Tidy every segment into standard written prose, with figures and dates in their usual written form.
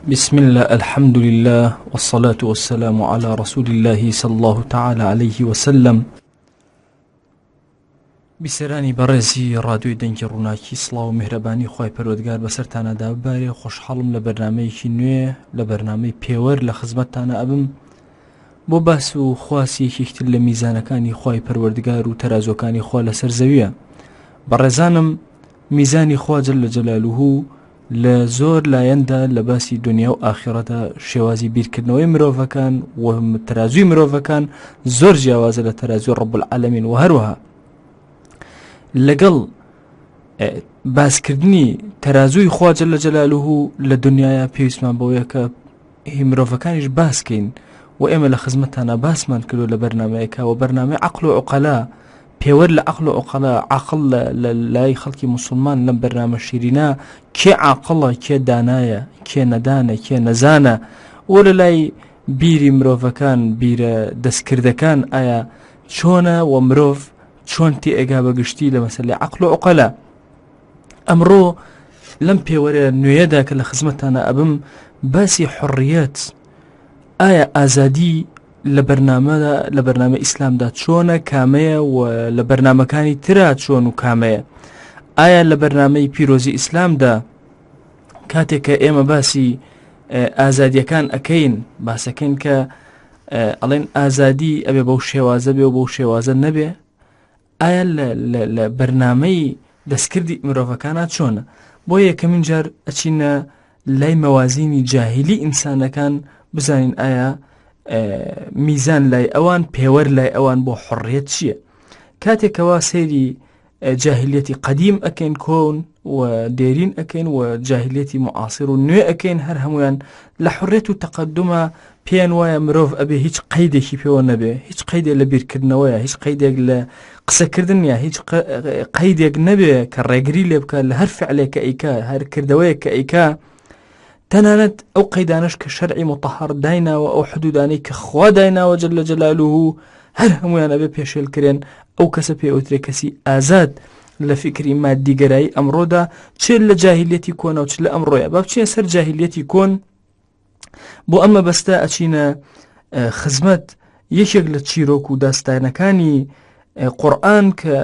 بسم الله الحمد لله والصلاة والسلام على رسول الله صلى الله تعالى عليه وسلم. بسرانی بەڕێزی ڕادیۆی دەنگی ڕووناکی سڵاو و میهرەبانی خوای پەروەردگار بەسەرتانەدا ببارێ. خۆشحاڵم لە بەرنامەیەکی نوێ لە بەرنامەی پێوەر لە خزمەتتانە ئەبم بۆ باس و خواسیەکێکتر لە میزانەکانی خوای پەروەردگار و تەرازۆکانی خوا لەسەر زەویە. بەڕێزانم، میزانی خوا جەل جەلالوهو لە زۆر لایەندا لە باسی دنیا و ئاخیرەتە شێوازی بیرکردنەوەی مرۆڤەکان و تەرازوی مرۆڤەکان زۆر جیاوازە لە تەرازوی ڕەب العالەمین و هەروەها لەگەڵ باسکردنی تەرازوی خوا جەل جەلالوهو لە دنیاە پێویستمان بەوەیە کە مرۆڤەکانیش باسکەین و ئێمە لە خزمەتانە باسمان کردو لە بەرنامەیەکە و بەرنامەی عەقڵ و عوقەلا پێوەر لە عەقڵ و عوقەلا. عەقڵ لە لای خەڵکی موسڵمان لەم بەرنامە شیرینە کێ عاقڵە کێ دانایە کێ نەدانە کێ نەزانە و لە لای بیری مرۆڤەکان بیرە دەستکردەکان ئایا چۆنە و مرۆڤ چۆن تێئگا بەگشتی لە مەسەلەی عەقڵ و عوقەلا. ئەمڕۆ لەم پێوەرە نوێیەدا کە لە خزمەتانە ئەبم باسی حڕیەت، ئایا ئازادی لە بەرنامە ئیسلامدا چۆنە کامەیە و لە بەرنامەکانی ترا چۆن و کامەیە. ئایا لە بەرنامەی پیرۆزی ئیسلامدا کاتێک کە ئێمە باسی ئازادیەکان ئەکەین باسەکەین کە ئەڵێن ئازادی ئەبێ بەو شێوازە بێ و بەو شێوازە نەبێ، ئایا لە بەرنامەی دەستکردی مرۆڤەکانە چۆنە؟ بۆ یەکەمین جار ئەچینە لای مەوازینی جاهیلی ئینسانەکان بزانین ئایا میزان لای ئەوان پێوەر لای ئەوان بۆ حڕیەت چییە. کاتێکەوە سەیری جاهلیەتی قەدیم ئەکەین کۆن و دێرین ئەکەین و جاهلیەتی معاصر و نوێ ئەکەین، هەر هەمویان لە حڕیەت و تەقەدومە پێیان وایە مرۆڤ ئەبێ هیچ قەیدێکی پێوە نەبێ، هیچ قەیدێک لە بیرکردنەوەیە، هیچ قەیدێک لە قسەکردن نیە، هیچ قەیدێک نەبێ کە ڕێگری لێ بکە لە هەر فعلێک کە ئەیکا هەر کردەوەیەک کە ئەیکا. تەنانەت ئەو قەیدانش کە شەرعی مطهر دایناوە، ئەو حدودانەی کە خوا دایناوە جەل جەلالوهو، هەر هەمویان ئەبێ پێشێلکرێن. ئەو کەسە پێوترێ کەسی ئازاد لە فکری مادیگەرایی ئەمڕۆدا، چ لە جاهلیەتی کۆنە و چ لە ئەمڕۆیە. با بچینە سەر جاهلیەتی کۆن. بۆ ئەمە بەستە ئەچینە خزمەت یەکێک لە چیرۆک و داستانەکانی قورئان کە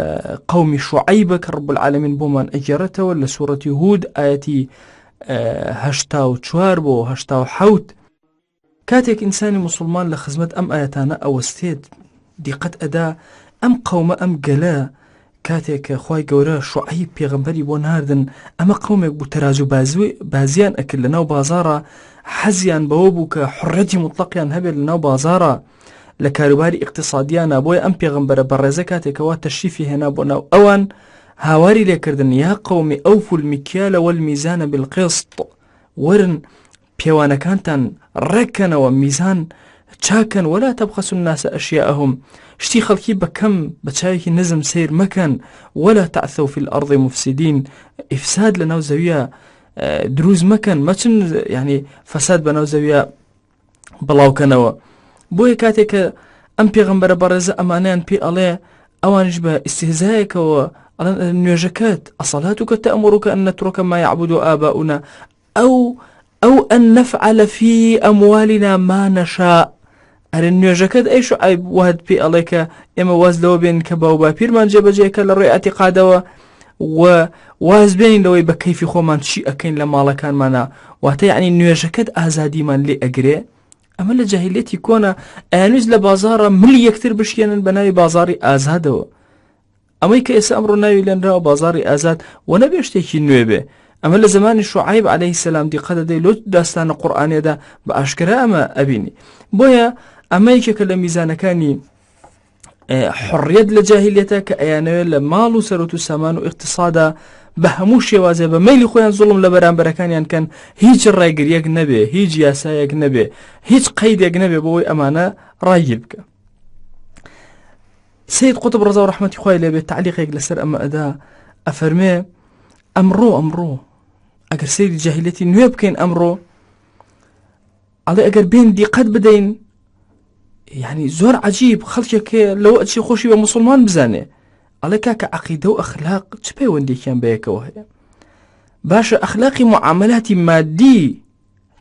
قەومی شوعەیبە کە ڕەب العالەمین بۆمان ئەگێڕێتەوە لە سوورەتی هود ئایەتی 84 بۆ 87. کاتێک ئینسانی موسڵمان لە خزمەت ئەم ئاەتانە ئەوەستێت دیقەت ئەدا ئەم قەومە ئەم گەلە کاتێک کە خوای گەورە شوعەیب پێغەمبەری بۆ ناردن، ئەمە قەومێک بوو تەراز و بازیان ئەکرد لەناو بازاڕە، حەزیان بەوە بوو کە حڕەتی مطلقیان هەبێت لەناو بازاڕە لە کاروباری اقتصادیانە. بۆیە ئەم پێغەمبەرە بەڕێزە کاتێکەوە تەشریفی هێنا بۆ ناو ئەوان، هاواری لێکردن یا قەومی ئەوفوا المیکیال والمیزان بالقسط، وەرن پێوانەکانتان ڕێککەنەوە، میزان چاکەن، ولا تبخسوا الناس ئەشیاءهم، شتی خەڵکی بەکەم بە چاوێکی نزم سیر مەکەن، ولا تعثوا في الأرض مفسدين، ئیفساد لەناو زەویە دروست مەکەن، مەچن یعنی فەساد بەناو زەویە بڵاوکەنەوە. بۆیە کاتێک کە ئەم پێغەمبەرە بەڕێزە ئەمانیان پێ ئەڵێ، ئەوانش بە ئیستیهزایەکەوە ئەڵێن نوێژەکەت ئەصەلاتوکە تەأمرك أن نترك ما يعبد آباؤنا أو أن نفعل في أموالنا ما نشاء. ئەرێ نوێژەکەت ئەی شوعەیب وات پێ ئەڵێ کە ئێمە واز لەوە بێن کە باو باپیرمان جێبەجێکە لە ڕێی ئەتیقادەوە و واز بێنین لەوەی بە کەیفی خۆمان چی ئەکەین لە ماڵەکانمانە. واتە یعنی نوێژەکەت ئازادیمان لێ ئەگرێ. ئەمە لە جاهلیەتی کۆنە ئەیانویست لە بازاڕە ملی یەکتر بشکێنن بە ناوی بازاڕی ئازادەوە. ئەمەی کە ئێستا ئەمڕۆ ناوی لێنراوە بازاڕی ئازاد و نەبێ شتێکی نوێ بێ. ئەمە لە زمانی شوعەیب عەلەیهی سەلام دیقەت دەدەی لۆ داستانە قورئانیەدا بە ئاشکرا ئەمە ئەبینی. بۆیە ئەمە یەکێکە لە میزانەکانی حڕیەت لە جاهلیەتە کە ئەیانەوێت لە ماڵ و سەرۆت و سامان و ئیقتیسادا بە هەموو شێوازێ بە مەیلی خۆیان زوڵم لە بەرامبەرەکانیان کەن، هیچ ڕێگریەک نەبێ، هیچ یاسایەک نەبێ، هیچ قەیدێک نەبێ بۆی ئەمانە ڕایگیر بکە. سید قوتب ڕەزا و ڕەحمەتی خوای لێبێت تعلیقێک لەسەر ئەمە ئەدا، ئەفەرمێ ئەمڕۆ ئەگەر سەیری جاهلیەتی نوێ بکەین ئەمڕۆ، ئەڵێ ئەگەر بێن دیقەت بدەین، یعنی زۆر عەجیب خەڵکێکێ لەوە ئەچی خۆشی بە موسڵمان بزانێ، ئەڵێ کاکە عەقیدە و ئەخلاق چ پەیوەندێکیان بەیەکەوە هەیە؟ باشە ئەخلاقی معاملاتی مادی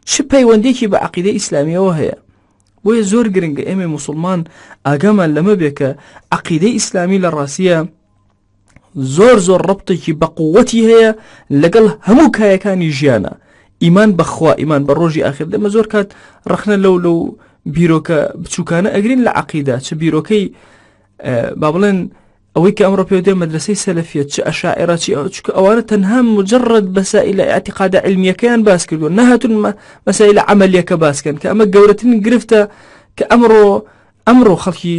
چ پەیوەندێکی بە عەقیدەی ئیسلامیەوە هەیە. بۆیە زۆر گرنگە ئێمە موسڵمان ئاگامان لەمە بێ کە عەقیدەی ئیسلامی لە ڕاستیە زۆر زۆر ڕەبتێکی بە قووەتی هەیە لەگەڵ هەموو کایەکانی ژیانە. ئیمان بەخوا، ئیمان بە ڕۆژی ئاخر. دەمە زۆر کات ڕخنە لەو بیرۆکە بچووکانە ئەگرین لە عەقیدە، چ بیرۆکەی با بڵێن ئەوەی کە ئەمڕۆ پێ دێ مەدرسەی سەلەفیەت، چ ئەشاعیرە، چونکە ئەوانە تەنها مجرد بەسائلە ئاعتیقادە علمیەکەیان باس کردووە، نەهاتون مەسائلە عەمەلیەکە باسکەن کە ئەمە گەورەترین گرفتە کە ئەمڕۆ خەڵکی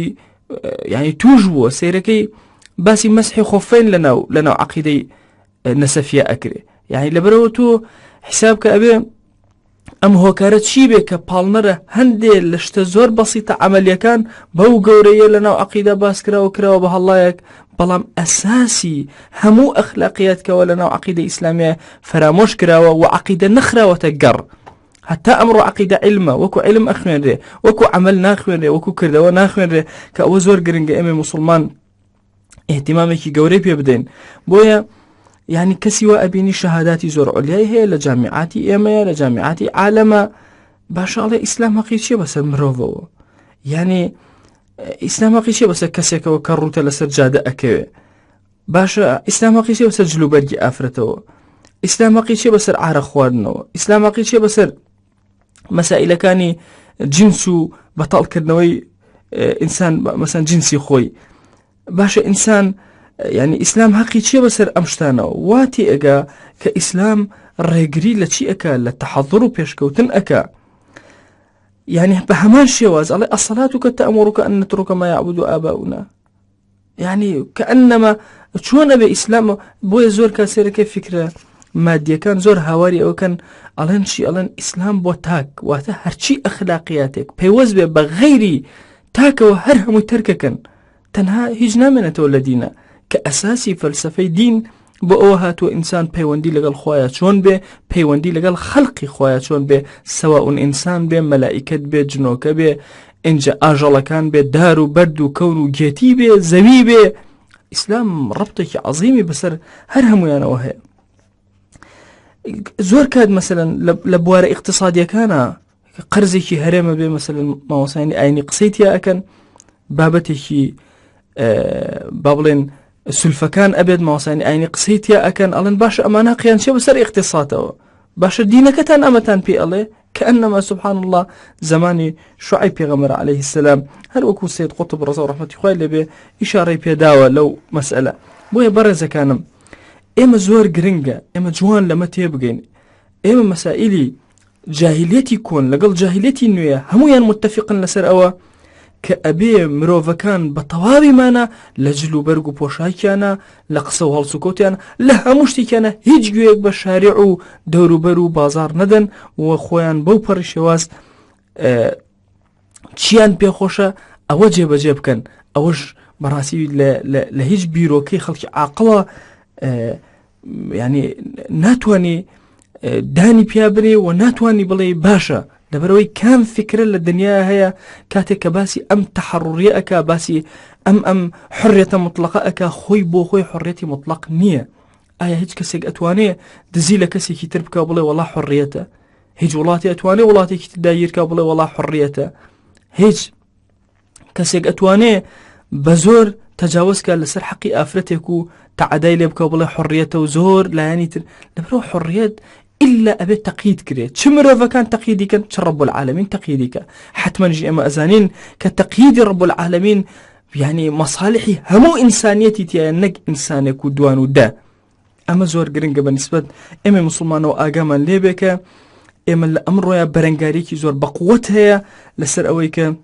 یعنی توش بووە. سیرەکەی باسی مەسحی خۆفین لەناو عەقیدەی نەسەفیە ئەکرێ. یعنی لەبەرەوە تۆ حساب کە ئەبێ ئەم هۆکارە چی بێ کە پاڵنەرە هەندێ لە شتە زۆر بەسیتە عەمەلیەکان بەو گەورەیە لەناو عەقیدە باس کراوە بە هەڵایەک، بەڵام ئەساسی هەموو ئەخلاقیاتکەوە لەناو عەقیدەی ئیسلامیە فەرامۆش کراوە و عەقیدە نەخراوەتە گەڕ. حتا ئەمڕۆ عەقیدە علمە، وەکو علم ئەخوێنرێ، وەکو عەمەل ناخوێنرێ، وەکو کردەوە ناخوێنرێ، کە ئەوە زۆر گرنگە ئێمە موسڵمان اهتمامێکی گەورەی پێ بدەین. بۆیە يعني كسي وأبيني شهاداتي زور عليا هي لجامعاتي إيميا لجامعاتي عالمة باشا الله إسلام حقيقي بس مروفو يعني إسلام حقيقي بس كسيك وكروت لسجادة أكوي باشا إسلام حقيقي بس جلوبرجي أفرتو إسلام حقيقي بس عار خوارنو إسلام حقيقي بس مسائل كاني جنسو بطل كرنوي إنسان مثلا جنسي خوي باشا إنسان يعني إسلام حقيقي بسر أمشتانا واتي أكا كإسلام ريقري لشي أكا لتحضروا بيشكوتن أكا يعني بهمان شواز على الصلاة كتأمرك أن نترك ما يعبد آباؤنا يعني كأنما شون أبي إسلام بوي زور كاسير كيف فكرة مادية كان زور هواري أو كان ألان شي ألان إسلام بو تاك واتا هرشي أخلاقياتك بيوز بغيري تاك وهرهم ترككن تنها هجنا من تولدينا كأساسي فلسفي دين بأوهات وإنسان بيوندي لغا الخوايا شون بي بيوندي لغا الخلق خوايا شون بي سواء إنسان بي ملائكة بي جنوك بي إنجا آجال كان بي دارو بردو كونو جيتي بي زمي بي إسلام ربطك عظيمي بسر هرهمو يانا وهي زور كاد مثلا لبوار اقتصادية كان قرزي هرم بي مثلا ما وصاني أيني قصيتي أكن بابتي بابلين سلفكان أبد ما وصاني أيني قصيتي أكن ألن باش أمانها قيان شي بسر اقتصاده باش دينك تان أمتان بي الله كأنما سبحان الله زماني شعيب پیغمبر عليه السلام هل وكو سيد قطب رضا ورحمة الله اللي بي إشارة بيداوة لو مسألة بويا برزة كانم إما زور جرينجا إما جوان لما تيبقين إما مسائلي جاهليتي كون لقل جاهليتي نويا همويان متفقا لسر أوا كأبي مروفكان بطوابي مانا لجلو برقو بوشاكيانا لقصو هالسكوتيانا لها مشتكيانا هيج جويك بشارعو دورو برو بازار ندن وخويان بو پرشواز چيان بيخوشا او جيب جيب كان اوش براسي لهيج بيروكي خلق عاقلة يعني ناتواني داني بيابري وناتواني بلي باشا دبروي كان فكرة للدنيا هي كاتك باسي أم تحررية أكا باسي أم حرية مطلقة أكا خوي بو خوي حريتي مطلق نية آية هيج كسيك أتواني دزيلة كسي كي تربكا بلي والله حريته هيج ولاتي أتواني ولاتي كي تدايركا بلي والله حريته هيج كسيك أتواني بزور تجاوزك لسر حقي آفرتكو تعداي لبكا بلي حريته وزور لا يعني دبرو حرية إلا أبي تقييد كريت شمر فكان تقييدي كان رب العالمين تقييدك حتما جي أما أزانين كتقييد رب العالمين يعني مصالحي همو إنسانيتي تيانك إنسانك ودوان ودا أما زور قرنق بالنسبة إما مسلمان وآقاما ليبك إما الأمر يا برنقاريكي زور بقوتها لسر أويك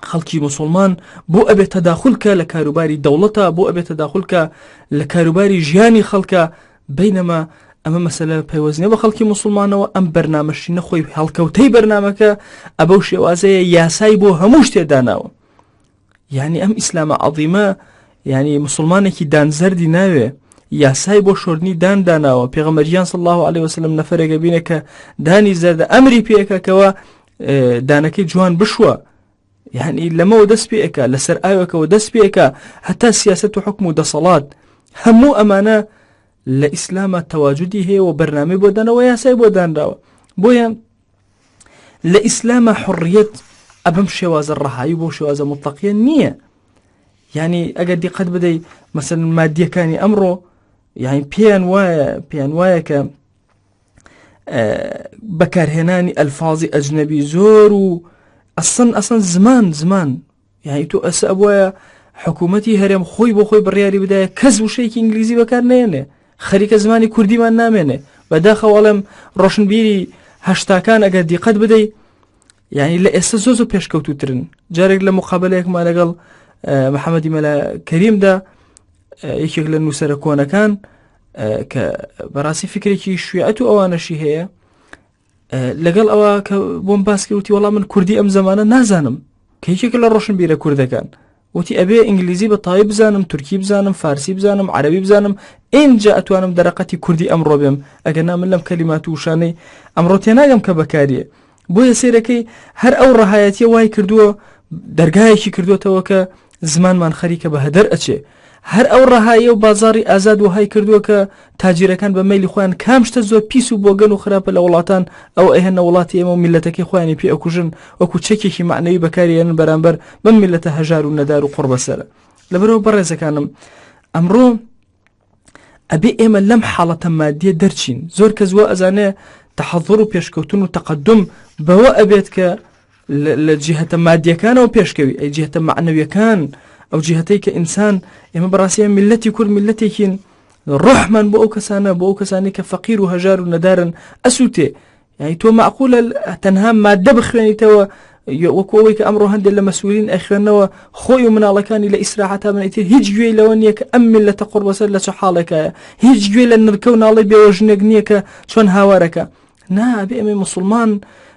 خلقي مسلمان بو أبي تداخلك لكاروباري دولتا بو أبي تداخلك لكاروباري جياني خلقا بينما أما مسألة بيوزني بخلقي مسلمان وأم برنامج نخوي هالكوتي برنامجك أبوشي وازاي ياساي بو هموش تداناو يعني أم إسلام عظيمة يعني مسلمانك دان زردي ناوي ياساي بو شورني دان داناو پیغمبريان صلى الله عليه وسلم نفرق بينك داني زرد أمري بيك كوا دانك جوان بشوا يعني لما ودس بيك لسر آيوك ودس بيك حتى سياسة حكم دا صلاة همو أمانة لإسلام تواجدي هي وبرنامج بودانا وياساي بودان راو بويا لإسلام حرية أبم شواز الرهاي بو شواز مطلقية نية. يعني أقدي قد بدي مثلا مادية كاني أمره يعني بيان وايا ك بكارهناني ألفاظي أجنبي زور أصلا زمان يعني تو أسأبوا حكومتي هرم خوي بو خوي برياري بداية كذب شيء إنجليزي بكار نينه خريك زماني كردي ما نامنه بداخل ولم روشن بيري هشتاكان أقدي قد بدي يعني لا استزوزو بيش كوتو ترن جارك لمقابلة ما لقل محمد ملا كريم دا يكيك لأنه سركونا كان كبراسي فكري كي شويعتو أوانا شي هي لقل أوا كبوم باسكي وتي والله من كردي أم زمانا نازانم كيكيك لروشن بيرا كردا كان وتي أبي إنجليزي بطايب بزانم تركي بزانم فارسي بزانم عربي بزانم إن جاءت وانم درقتي كردي أمرو بهم أقنا من لم كلمات وشاني أمرو تناقم كبكاريه بۆیە سێرەکەی هەر ئەو ڕەهایەتیە وای کردووە دەرگایەکی کردوێتەوە کە زمانمان خەریکە بە هەدەر ئەچێ هەر ئەو ڕەهایە و بازاری ئازاد وهای کردووە کە تاجیرەکان بە مەیلی خۆیان کام شتە زۆر پیس و بۆگەن و خراپە لە وڵاتان ئەو ئەهێنە وڵاتی ئێمە و میلەتەکەی خۆیانی پێ ئەکوژن وەکو چەکێکی معنەوی بەکارهێنن بەرامبەر بەم میلەتە هەژار و نەدار و قوربەسەرە. لەبەرەوە بەڕێزەکانم ئەمڕۆ ئەبێ ئێمە لەم حاڵەتە مادیە دەرچین. زۆر کەس وە ئەزانێ تحضر و پێشکەوتن و تەقدم بەوە ئەبێت کە لە جیهەتە مادیەکانەوە پێشکەوی ئەی جیهەتە معنەویەکان ئەو جیهەتەی کە ئینسان ئێمە بەڕاستی میلەتی کورد میلەتێکین ڕۆحمان بۆ ئەو کەسانە بۆ ئەو کەسانی کە فەقیر و هەژار و نەدارن ئەسووتێ. یعنی تۆ معقولە تەنها مادە بخوێنیتەوە وەکو ئەوەی کە ئەمڕۆ هەندێک لە مەسئولین ئەخوێنەوە خۆی و مناڵەکانی لە ئیسراحەتا بنیتر هیچ گوێی لەوە نییە کە ئەم میلەتە قوربەسەر لە چ حاڵێکایە هیچ گوێ لە نرکە و ناڵی بێوەژنێک نییە کە چۆن هاوارەکە. نابێ ئێمە موسڵمان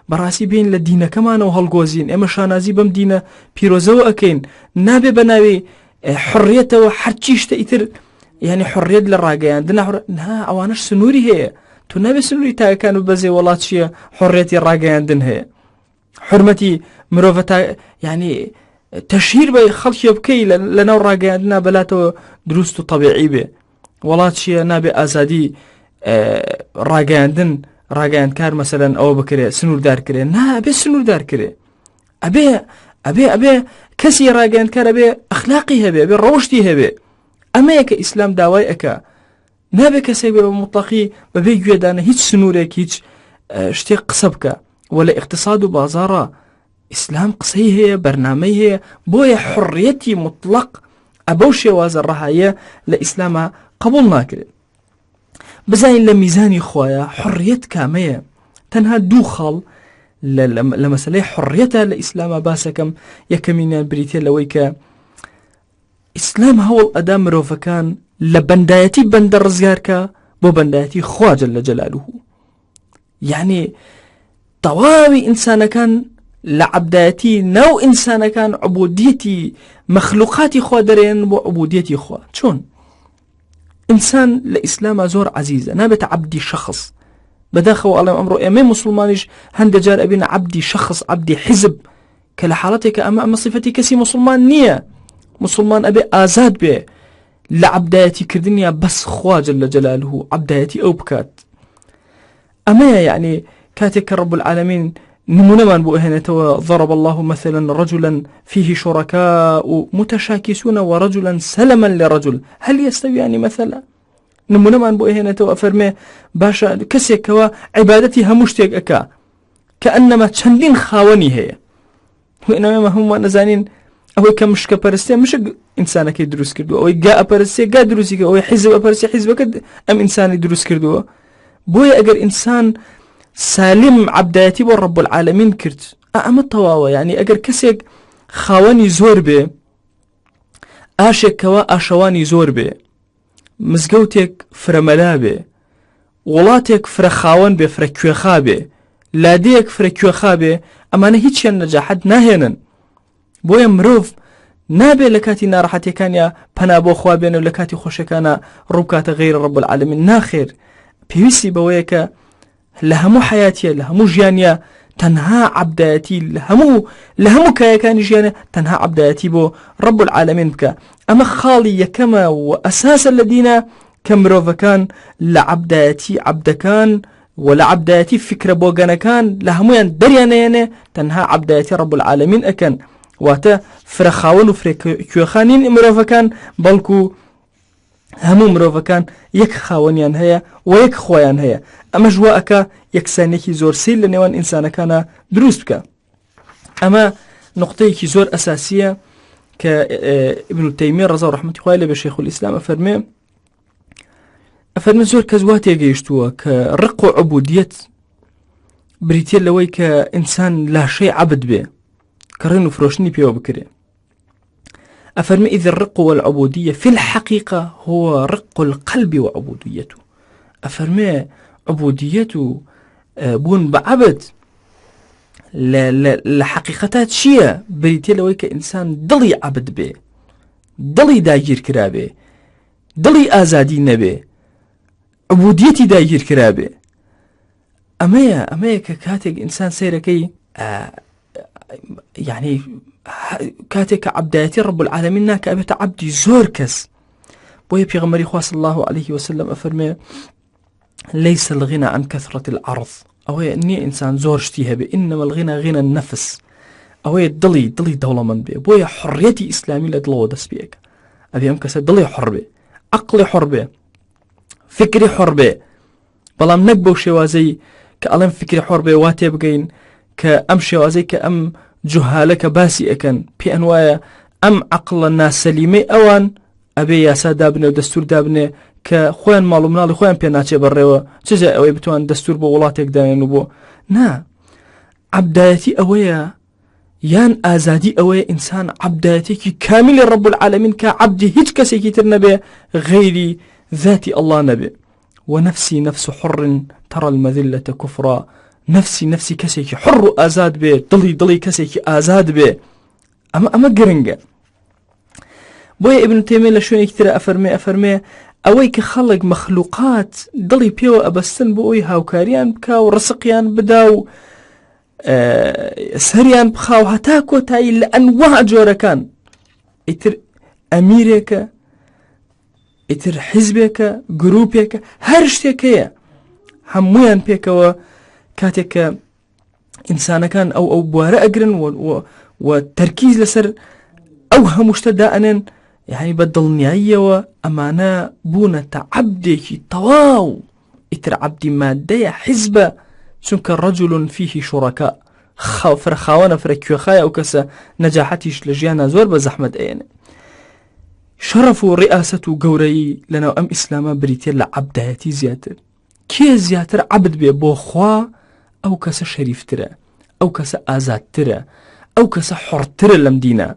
بەڕاستی بین لە دینەکەمانەوە هەڵگۆزین ئێمە شانازی بەم دینە پیرۆزەوە ئەکەین نابێ بە ناوی حڕیەتەوە هەرچی شتە ئیتر یعنی حڕیەت لە ڕاگەیاندن ئەوانش سنووری هەیە تو نابێ سنووری تاکەکان و بەزێ وڵات چییە حڕیەتی ڕاگەیاندن هەیە حرمەتی مرۆڤ یعنی تەشهیر بە خەڵکی بکەی لەناو ڕاگەیاندنا بەلاتەوە دروست و طبیعی بێ وڵات چییە نابێ ئازادی ڕاگەیاندن ڕاگەیاندکار مەسەلەن ئەوە بکرێ سنووردار کرێ نابێ سنووردار کرێ ئەبێ کەسی ڕاگەیاندکار ئەبێ ئەخلاقی هەبێ ئەبێ ڕەوشتی هەبێ ئەمەیە کە ئیسلام داوای ئەکا نابێ کەسێک بێ بە مطلقی بەبێ گوێدانە هیچ سنوورێک هیچ شتێک قسە بکە ولا اقتصاد و بازارە ئیسلام قسەی هەیە بەرنامەی هەیە بۆیە حڕیەتی مطلق ئەبەو شێوازە ڕەهایە لە ئیسلامە قبول ناکرێت. بزاین لە میزانی خۆیە حڕیەت کامەیە تەنها دوو خاڵ لە مەسەلەی حڕیەتە لە ئیسلامە باسەکەم یەکەمینیان بریتێ لەوەی کە ئیسلام هەوڵ ئەدا مرۆڤەکان لە بەندایەتی بەندە ڕزگارکە بۆ بەندایەتی خوا جەل جەلالوه یعنی تەواوی ئینسانەکان لە عەبدایەتی ناو ئینسانەکان عوبودیەتی مەخلوقاتی خوا دەرێن بۆ عوبودیەتی خوا. چۆن ئینسان لە ئیسلامە زۆر عەزیزە نابێتە عەبدی شەخص بەداخەوە ئەڵێم ئەمڕۆ ئێمەی موسڵمانیش هەندێک جار ئەبینە عەبدی شەخص عەبدی حیزب کە لە حاڵەتێکە ئەمە صفەتی کەسی موسڵمان نییە. موسڵمان ئەبێ ئازاد بێ لە عەبدایەتی کردنیە بەس خوا جەل جەلالوه عەبدایەتی ئەو بکات. ئەمەیە یعنی كاتك رب العالمين نمونمان بو اهنتوا ضرب الله مثلا رجلا فيه شركاء متشاكسون ورجلا سلما لرجل هل يستوي يعني مثلا نمونمان بو اهنتوا فرمي باشا كسيكوا عبادتي همشتك اكا كأنما چندين خاوني هي وإنما هم نزانين او كمشك پرستي مش انسان كي دروس كردو او جاء پرستي جاء دروسي او حزب پرستي حزب كد ام انسان دروس كردو بوي اگر انسان سالم عبدایەتی بۆ رب العالمین کرد ئەمە تەواوە یعنی ئەگەر کەسێک خاوەنی زۆر بێ ئاشێکەوە ئاشەوانی زۆر بێ مزگەوتێک فرەمەلا بێ وڵاتێک فرە خاوەن بێ فرە کوێخا بێ لادەیەک فرە کوێخا بێ ئەمانە هیچیان نەجاحەت ناهێنن. بۆیە مرۆڤ نابێ لە کاتی ناڕەحەتیەکانیە پەنا بۆ خوا بێنە و لە کاتی خۆشەکانە ڕووکاتە غەیرە رب العالمین ناخێر. پێویستی بەوەیە کە لە هەموو حیاتیە لە هەموو ژیانیە تەنها عەبدایەتی لە هەموو کایەکانی ژیانە تەنها عەبدایەتی بۆ رب العالمین بکە. ئەمە خاڵی یەکەمە و ئەساسە لە دینە کە مرۆڤەکان لە عەبدایەتی عەبدەکان ولا عبدایەتی فکرە بۆگەنەکان لە هەمویان دەریانەیەنێ تەنها عبدایەتی رب العالمین ئەکەن واتە فرەخاوەن و فرێکوێخانین مرۆڤەکان بەڵکو هەموو مرۆڤەکان یەک خاوەنیان هەیە و یەک خۆیان هەیە ئەمە ژوا ئەکا یەکسانێکی زۆر سیر لە نێوان ئینسانەکانە دروست بکە. ئەمە نقطەیەکی زۆر ئەساسیە کە ابن تەیمیە ڕەزا و ڕەحمەتی خوای لێ بە شەیخ الئیسلام ئەفەرمێ زۆر کەس وا تێگەیشتووە کە ڕق و عوبودیەت بریتە لەوەی کە ئینسان لاشەی عەبد بێ کە ڕێن و فرۆشتنی پێوە بکرێ. أفرمي إذ الرق والعبودية في الحقيقة هو رق القلب وعبوديته. أفرمي عبوديته بون بعبد لحقيقتات شيء بريتي لويك إنسان ضلي عبد به ضلي داير كرابه ضلي آزادي نبه عبوديتي داير كرابه أمايا كاتك إنسان سيركي يعني كاتك عبدايتي رب العالمين ناك أبيت عبدي زور كس بويا بيغمري خواه صلى الله عليه وسلم أفرمي ليس الغنى عن كثرة العرض أوه إني إنسان زور شتيها بي إنما الغنى غنى النفس أوه ضلي دولة من بي بويا حريتي إسلامي لدلو دس بيك أبي أمكسا ضلي حر بي عقلي حر بي فكري حر بي بلام نقبو شوازي كألم فكري حر بي واتي بقين كأم شوازي كأم جهالك باسي أكن بي أنوايا أم عقل الناس سليمي أوان أبي ياسا دابني ودستور دابني كخوان مالو منالي خوان بيناتي بريوا تجا أوي بتوان دستور بو ولاتيك دانينو بو نا عبدايتي أويا يان آزادي أويا إنسان عبدايتي كامل رب العالمين كعبدي هيج كسيكي ترنبي غيري ذاتي الله نبي ونفسي نفس حر ترى المذلة كفرا نفسي كسيكي حر آزاد بي ضلي كسيكي آزاد بي أما قرنجا بويا ابن تيمية لشوين يكتر أفرمي أوي كخلق مخلوقات ضلي بيو أبستن بوي هاوكاريان بكاو رسقيان بداو سريان بخاو هتاكو تاي لأنواع جوركان اتر أميريكا اتر حزبك جروبك هرشتك همويان بيكوا كاتك إنسان كان أو بوارا أجرن وتركيز لسر أو همشتدا أنن يعني بدل نهاية وأمانة بونة عبدك طواو اتر عبدي مادية حزبة سنك رجل فيه شركاء فرخاوانا فركيوخايا أو كسا نجاحتيش لجيانا زور بزحمة أين شرف رئاسة قوري لنا أم إسلاما بريتيا لعبداتي زياتر كي زياتر عبد بيبوخوا أو كسا شريف ترى أو كسا آزاد ترى أو كسا حر ترى لمدينة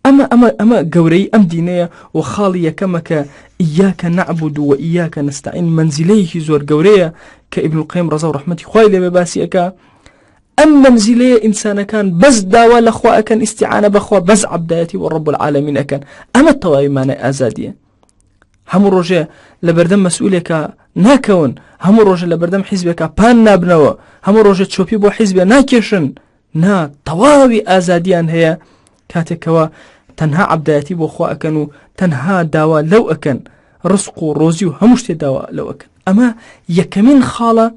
أما قوري أم دينية وخالية كمك إياك نعبد وإياك نستعين منزليه زور قورية كابن القيم رضا ورحمتي خواهي بباسيك أم منزلية إنسان كان بس داوى لأخوة كان استعانة بأخوة بس عبداتي والرب العالمين كان أما الطوائي مانا آزادية هم الرجاء لبردم مسؤوليك ناكون هم الرجاء لبردم حزبك بان نابنوا هم الرجاء تشوبي بو حزب ناكيشن نا طوائي آزاديان هي كاتكوا تنها عبداتي بأخوة كانوا تنها داوى لو أكن رزق وروزي وهمشت داوى لو أكن أما يكمن خالة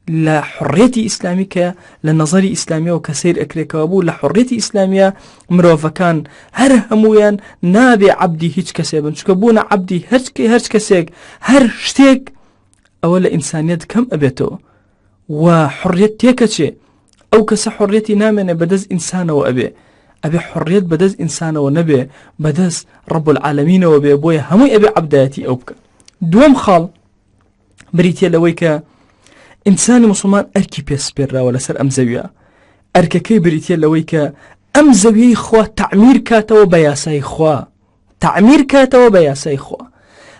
لحريتي إسلامية لنظري إسلامية وكسير أكريكابو لحريتي إسلامية مروفا كان هر همويان نابي عبدي هيج كسيبن شكبونا عبدي هرش كسيك هر شتيك أولا إنسانيات كم أبيتو وحريتي كتشي أو كس حريتي نامن بدز إنسان وأبي أبي حرية بدز إنسان ونبي بدز رب العالمين وبي أبويا هموي أبي عبداتي أوبك دوم خال بريتيا لويك إنسان مسلمان أركي بيسبرا ولا سر أم زويا أركي بريتيا لويك أم زويا خوا تعمير كاتا وبياساي خوا تعمير كاتا وبياساي خوا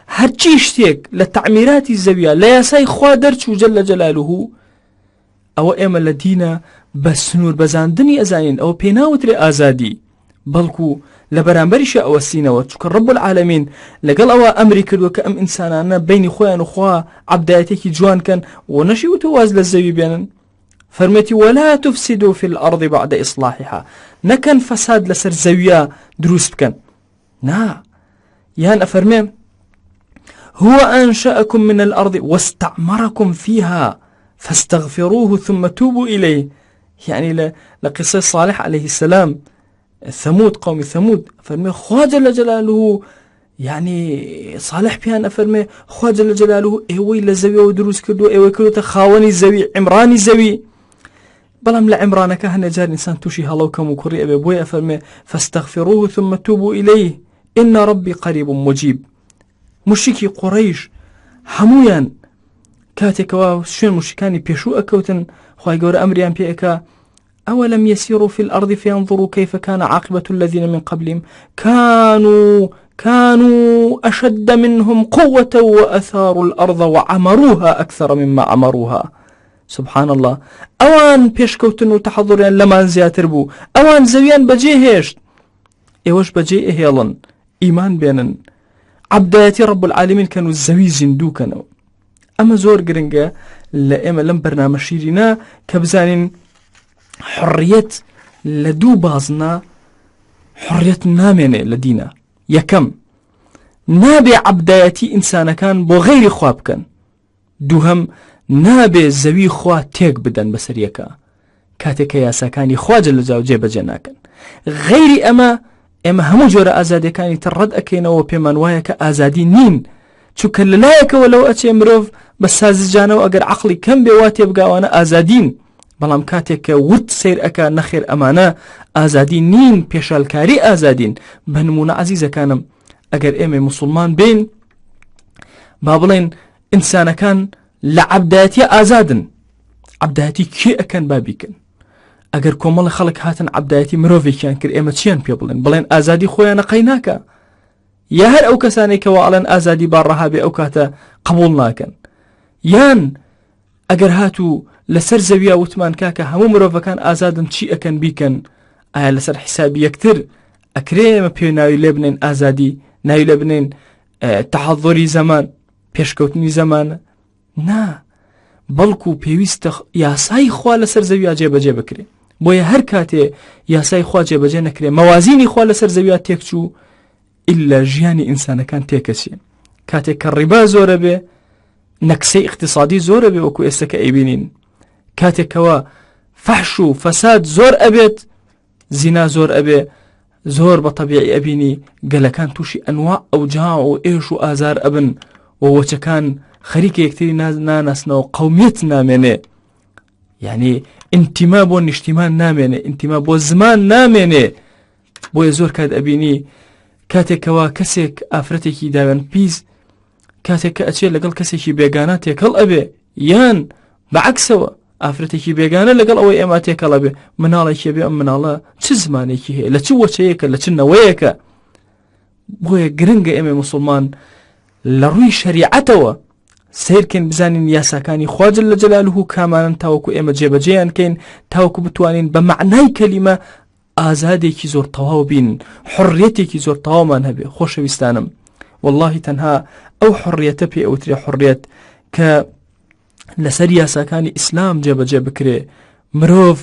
هرچي اشتيك لتعميرات الزويا لا ياساي خوا درچو جل جلاله أو إما الذين بس نور بزاندني أزانين أو بيناوتري آزادي بلكو لبرامبرش أو السينوات شكر رب العالمين لقل أو أمريكا وكأم إنسانانا بين خوان وخوا عبداتك جوان كان ونشي وتواز للزوي بينا فرمتي ولا تفسدوا في الأرض بعد إصلاحها نكن فساد لسر زويا دروس بكن نا يان أفرمي هو أنشأكم من الأرض واستعمركم فيها فاستغفروه ثم توبوا إليه. يعني لقصة صالح عليه السلام ثمود، قوم ثمود، فرمي خوا جل جلاله يعني صالح بيان أفرمي خوا جل جلاله ايوي لزوي ودروس كردو ايوي كردو تخاوني زوي عمراني زوي بلام لعمرانك هنا جار إنسان توشي هلوكم وكري أبي بوي أفرمي فاستغفروه ثم توبوا إليه إن ربي قريب مجيب. مشركي قريش همويان كاتك شون مشركاني بيشو أكوتن خواهي قور أمريان بيئكا أولم يسيروا في الأرض فينظروا كيف كان عاقبة الذين من قبلهم كانوا أشد منهم قوة وأثاروا الأرض وعمروها أكثر مما عمروها. سبحان الله. أوان بيشكوتن وتحضرين لما زياتر بو أوان زويان بجي هشت إيوش بجي إهيالن إيمان بينن عبدايتي رب العالمين كانوا الزوي زندو كانوا. أما زور قرنقا لأما لم برنامج شيرنا كبزانين حرية لدو بازنا حرية نامنة لدينا يكم نابي عبدايتي إنسان كان بغير خواب كان دوهم نابي زوي خوا تيك بدن بسريكا كاتك ياسا كاني خوا جل جاو جيب جناكن غير أما همو جورا آزادي كاني ترد أكينا وبيمان وايك آزادي نين چوك للايك ولو أتي مروف بس هاز جانو أقر عقلي كم بيواتي بقى وانا آزادين بلام كاتك ورد سير أكا نخير أمانا آزادين نين بيشالكاري آزادين بنمونا عزيزة كانم أقر إيمي مسلمان بين بابلين إنسان كان لعبداتي آزادن عبداتي كي أكن بابيكن أقر كومال خلق هاتن عبداتي مروفي كان كر إيمة چيان بيبلين بلين آزادي خويانا قيناكا يا هر أو كساني كوالن آزادي بارها بي أو كاتا قبولناكن يان أقر هاتو لسر زويا وتمان كاكا همو مروفا كان آزادن چي أكن بيكن آيا لسر حسابي يكتر أكريم بيو ناوي لبنين آزادي ناوي لبنين تحضري زمان بيشكوتني زمان نا بلکو پێویستە یاسای خوا لەسەر زەویا جێبەجێ بکرێ بۆیە هەر کاتێ یاسای خوا جێبەجێ نەکرێ مەوازینی خوا لەسەر زەویا تێکچوو ئیلا ژیانی ئینسانەکان تێکەچێ کاتێک کە ڕیبا زۆرە بێ نەکسەی اقتصادی زۆرە بێ وەکو ئێستا کە ئەیبینین کاتێکەوە فەحش و فەساد زۆر ئەبێت زینا زۆر ئەبێ زۆر بە تەبیعی ئەبینی گەلەکان تووشی ئەنواع ئەوجاع و ئێش و ئازار ئەبن و وەچەکان خەریکە یەکتری ناناسنەوە قەومیەت نامێنێ یعنی ئینتیما بۆ نیشتیمان نامێنێ ئینتیما بۆ زمان نامێنێ بۆیە زۆر کات ئەبینی کاتێکەوە کەسێک ئافرەتێکی داوێن پیس کاتێک کە ئەچێت لەگەڵ کەسێکی بێگانە تێکەڵ ئەبێ یان بەعەکسەوە ئافرەتێکی بێگانە لەگەڵ ئەوەی ئێمە تێکەڵ ئەبێ مناڵێکی بێ ئەم مناڵە چ زمانێکی هەیە لە چ وەچەیەکە لە چ نەوەیەکە بۆیە گرنگە ئێمە موسڵمان لە ڕووی شەریعەتەوە سیرکن بزانین یاساکانی خوا جل جلاله کامانن تاوەکو ئێمە جێبەجێیان کەین تاوەکو بتوانین بە معنای کەلیمە ئازادێکی زۆر تەواو بین حڕیەتێکی زۆر تەواومان هەبێ. خۆشەویستانم والله تەنها ئەو حڕیەتە پێ ئەوترێ حڕیەت کە لەسەر یاساکانی ئیسلام جێبەجێ بکرێ مرۆڤ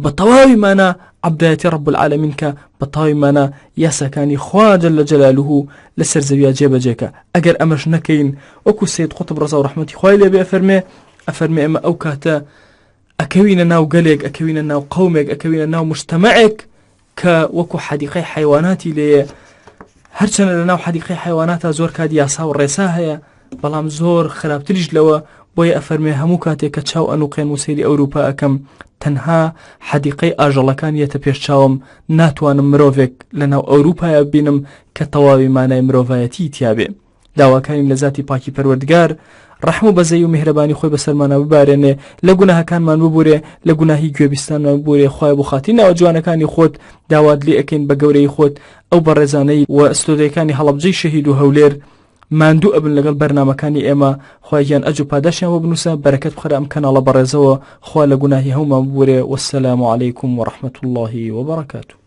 بە تەواوی مانە عەبدایەتی رب العالمین کە بە تەواوی مانە یاساکانی خوا جل جلاله لەسەر زەویا جێبەجێکە. ئەگەر ئەمەش نەکەین وەکو سید قوتب ڕەزا و ڕەحمەتی خوای لێبێ ئەفەرمێ ئێمە ئەو کاتە ئەکەوینە ناو گەلێک ئەکەوینە ناو قەومێک ئەکەوینە ناو مجتەمەعێک کە وەکو حەدیقەی حەیواناتی لێیە هەرچەنە لە ناو حەدیقەی حەیواناتە زۆر کات یاسا و ڕێسا هەیە بەڵام زۆر خراپتریش لەوە بۆیە ئەفەرمێ هەموو کاتێک کە چاو ئەنوقێن و سەیری ئەوروپا ئەکەم تەنها حەدیقەی ئاژەڵەکان یەتە پێش چاوم ناتوانم مرۆڤێک لە ناو ئەوروپایە بینم کە تەواوی مانای مرۆڤایەتی تیابێ. داواکانین لە زاتی پاکی پەروەردگار ڕەحم و بەزەی و میهرەبانی خۆی بەسەرمانە ببارێنێ لە گوناهەکانمان ببورێ لە گوناهی گوێبیستانمان ببورێ. خوای بۆ خاتری ناوە جوانەکانی خۆت داوات لێ ئەکەین بە گەورەی خۆت ئەو بەڕێزانەی و ئەستۆدەیەکانی هەڵەبجەی شەهید و هەولێر ماندوو ئەبن لەگەڵ بەرنامەکانی ئێمە خوایان ئەجر و پاداشیان بۆ بنووسە بەرەکەت بخەرە ئەم کەناڵە بەڕێزەوە خوا لە گوناهی هەمومان ببورێ. وەسەلام عەلەیکوم وەڕەحمەتوڵڵاهی وبەڕەکاتوه.